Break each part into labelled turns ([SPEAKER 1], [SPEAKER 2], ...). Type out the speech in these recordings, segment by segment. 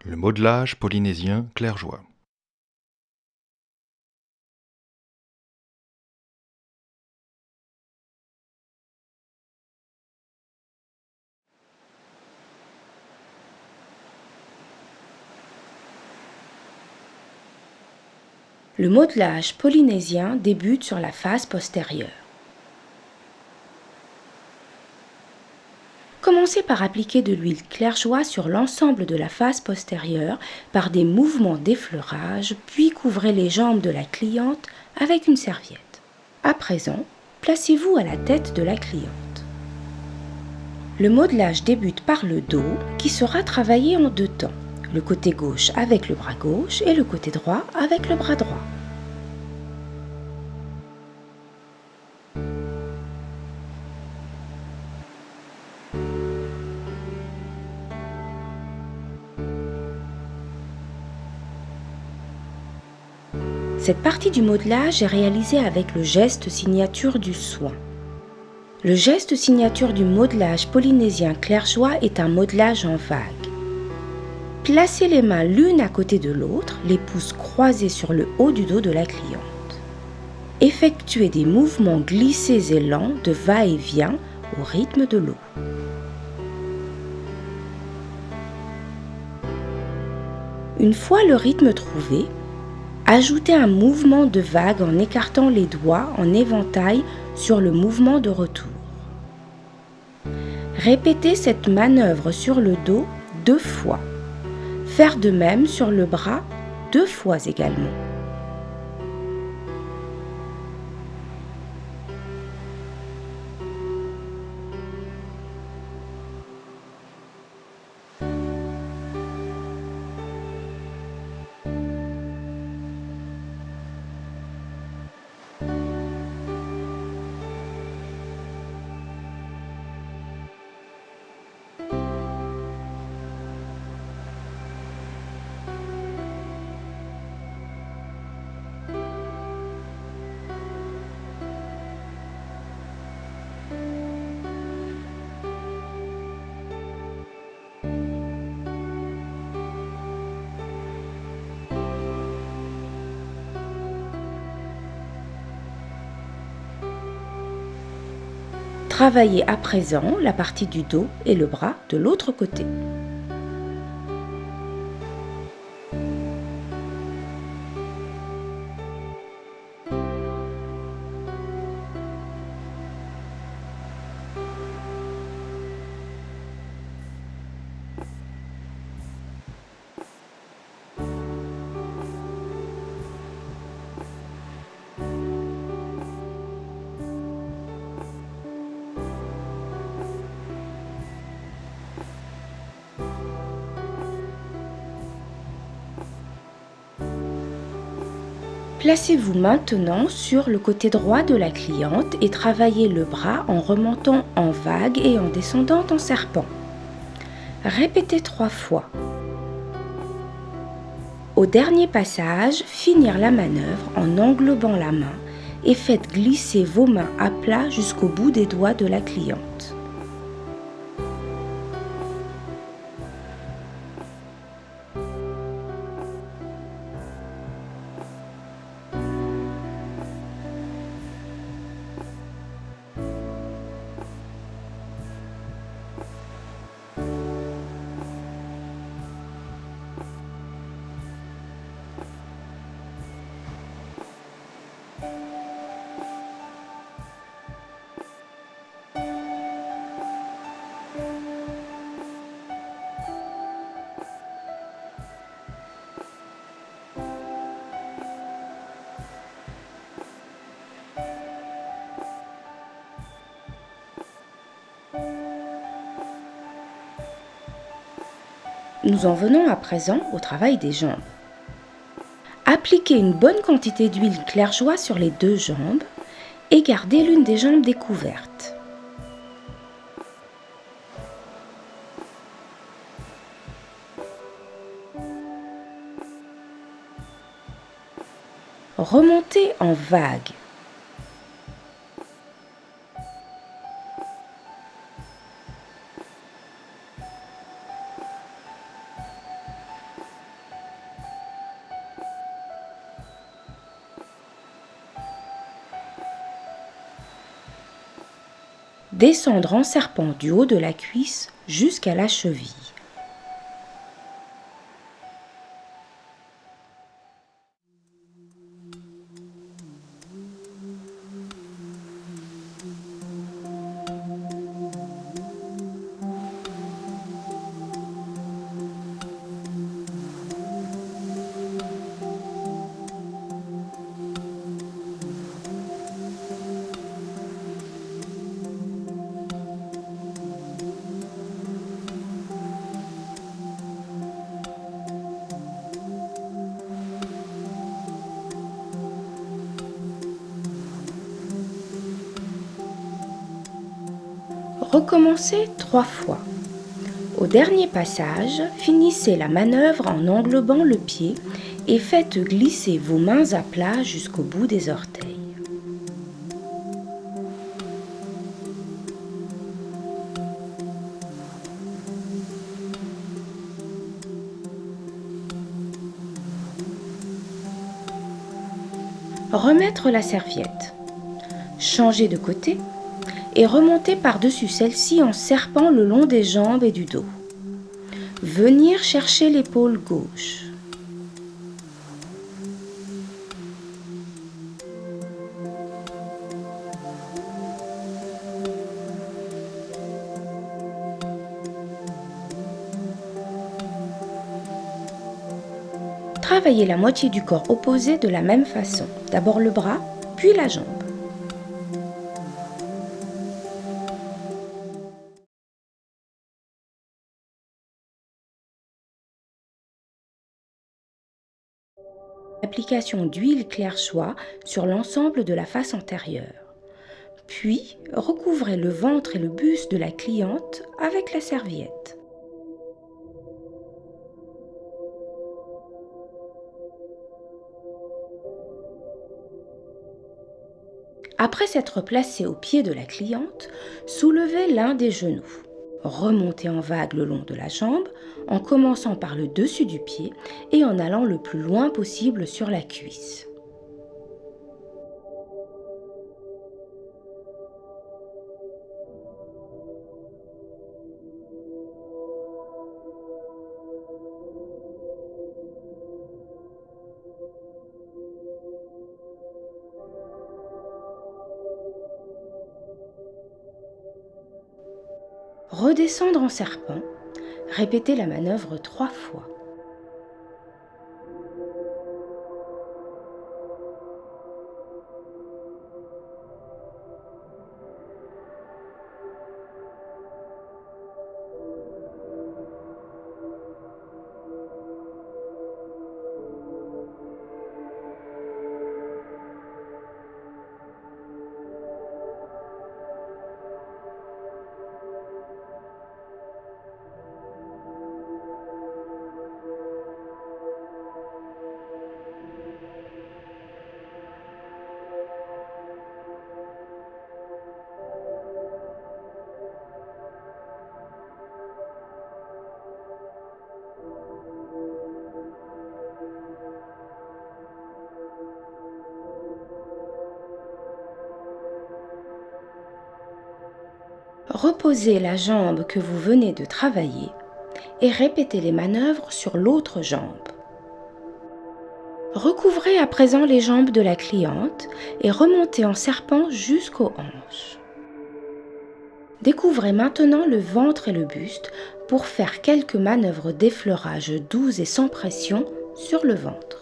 [SPEAKER 1] Le modelage polynésien clair-joie.
[SPEAKER 2] Le modelage polynésien débute sur la face postérieure. Commencez par appliquer de l'huile clair-joie sur l'ensemble de la face postérieure par des mouvements d'effleurage, puis couvrez les jambes de la cliente avec une serviette. À présent, placez-vous à la tête de la cliente. Le modelage débute par le dos qui sera travaillé en deux temps, le côté gauche avec le bras gauche et le côté droit avec le bras droit. Cette partie du modelage est réalisée avec le geste signature du soin. Le geste signature du modelage polynésien clair-joie est un modelage en vague. Placez les mains l'une à côté de l'autre, les pouces croisés sur le haut du dos de la cliente. Effectuez des mouvements glissés et lents de va-et-vient au rythme de l'eau. Une fois le rythme trouvé, ajoutez un mouvement de vague en écartant les doigts en éventail sur le mouvement de retour. Répétez cette manœuvre sur le dos 2 fois. Faire de même sur le bras 2 fois également. Travaillez à présent la partie du dos et le bras de l'autre côté. Placez-vous maintenant sur le côté droit de la cliente et travaillez le bras en remontant en vague et en descendant en serpent. Répétez 3 fois. Au dernier passage, finir la manœuvre en englobant la main et faites glisser vos mains à plat jusqu'au bout des doigts de la cliente. Nous en venons à présent au travail des jambes. Appliquez une bonne quantité d'huile clair-joie sur les 2 jambes et gardez l'une des jambes découverte. Remontez en vague. Descendre en serpent du haut de la cuisse jusqu'à la cheville. Recommencez 3 fois. Au dernier passage, finissez la manœuvre en englobant le pied et faites glisser vos mains à plat jusqu'au bout des orteils. Remettre la serviette. Changer de côté et remonter par-dessus celle-ci en serpant le long des jambes et du dos. Venir chercher l'épaule gauche. Travaillez la moitié du corps opposé de la même façon. D'abord le bras, puis la jambe. Application d'huile clair-choix sur l'ensemble de la face antérieure. Puis, recouvrez le ventre et le buste de la cliente avec la serviette. Après s'être placé au pied de la cliente, soulevez l'un des genoux. Remontez en vague le long de la jambe en commençant par le dessus du pied et en allant le plus loin possible sur la cuisse. Redescendre en serpent, répétez la manœuvre 3 fois. Reposez la jambe que vous venez de travailler et répétez les manœuvres sur l'autre jambe. Recouvrez à présent les jambes de la cliente et remontez en serpent jusqu'aux hanches. Découvrez maintenant le ventre et le buste pour faire quelques manœuvres d'effleurage douces et sans pression sur le ventre.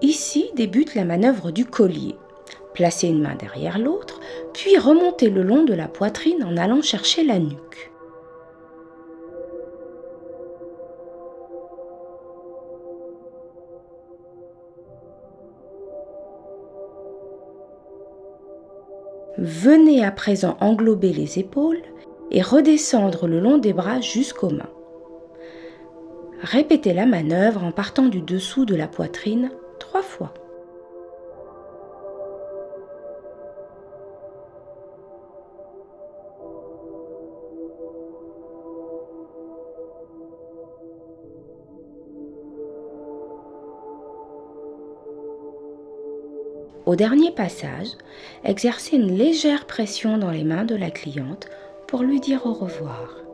[SPEAKER 2] Ici débute la manœuvre du collier. Placez une main derrière l'autre, puis remontez le long de la poitrine en allant chercher la nuque. Venez à présent englober les épaules et redescendre le long des bras jusqu'aux mains. Répétez la manœuvre en partant du dessous de la poitrine 3 fois. Au dernier passage, exercez une légère pression dans les mains de la cliente pour lui dire au revoir.